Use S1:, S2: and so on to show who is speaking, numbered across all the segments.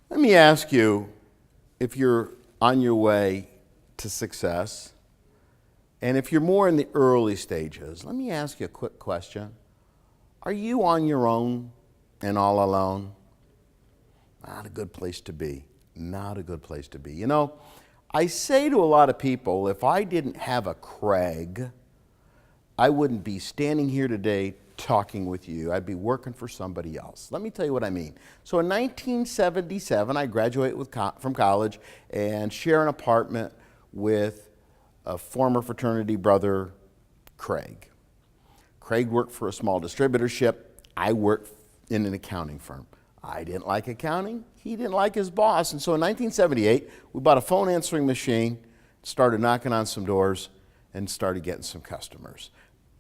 S1: Let me ask you, if you're on your way to success, and if you're more in the early stages, let me ask you a quick question. Are you on your own and all alone? Not a good place to be. Not a good place to be. You know, I say to a lot of people, if I didn't have a Craig, I wouldn't be standing here today talking with you. I'd be working for somebody else. Let me tell you what I mean. So in 1977, I graduated from college and share an apartment with a former fraternity brother, Craig. Craig worked for a small distributorship. I worked in an accounting firm. I didn't like accounting. He didn't like his boss. And so in 1978, we bought a phone answering machine, started knocking on some doors, and started getting some customers.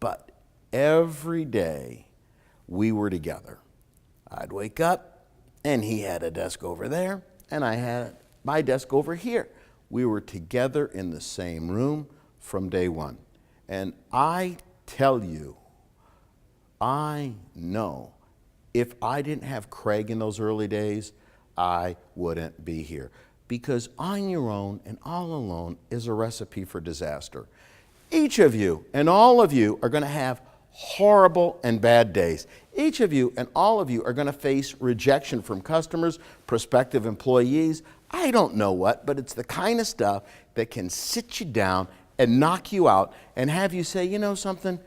S1: But every day we were together. I'd wake up and he had a desk over there and I had my desk over here. We were together in the same room from day one. And I tell you, I know if I didn't have Craig in those early days, I wouldn't be here. Because on your own and all alone is a recipe for disaster. Each of you and all of you are going to have horrible and bad days. Each of you and all of you are going to face rejection from customers, prospective employees. I don't know what, but it's the kind of stuff that can sit you down and knock you out and have you say, you know something,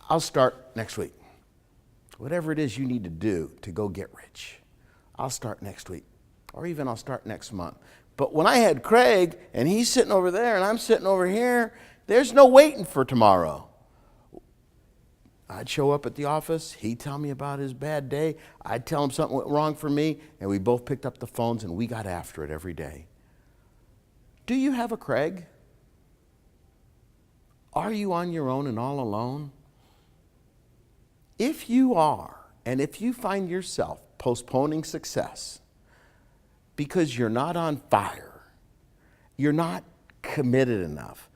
S1: I'll start next week. Whatever it is you need to do to go get rich, I'll start next week, or even I'll start next month. But when I had Craig and he's sitting over there and I'm sitting over here, there's no waiting for tomorrow. I'd show up at the office, he'd tell me about his bad day, I'd tell him something went wrong for me, and we both picked up the phones and we got after it every day. Do you have a Craig? Are you on your own and all alone? If you are, and if you find yourself postponing success because you're not on fire, you're not committed enough,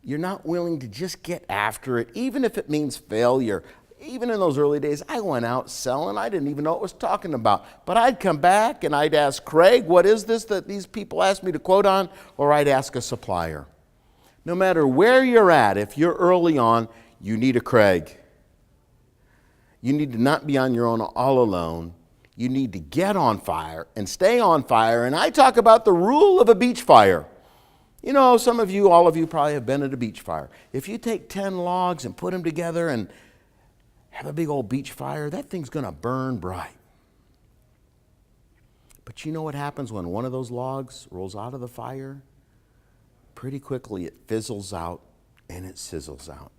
S1: you're not willing to just get after it, even if it means failure. Even in those early days, I went out selling. I didn't even know what I was talking about. But I'd come back and I'd ask Craig, what is this that these people asked me to quote on? Or I'd ask a supplier. No matter where you're at, if you're early on, you need a Craig. You need to not be on your own all alone. You need to get on fire and stay on fire. And I talk about the rule of a beach fire. You know, some of you, all of you probably have been at a beach fire. If you take 10 logs and put them together and have a big old beach fire, that thing's going to burn bright. But you know what happens when one of those logs rolls out of the fire? Pretty quickly it fizzles out and it sizzles out.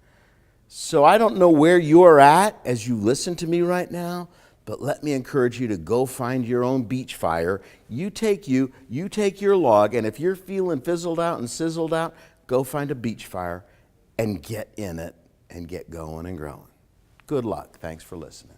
S1: So I don't know where you're at as you listen to me right now, but let me encourage you to go find your own beach fire. You take your log, and if you're feeling fizzled out and sizzled out, go find a beach fire and get in it and get going and growing. Good luck. Thanks for listening.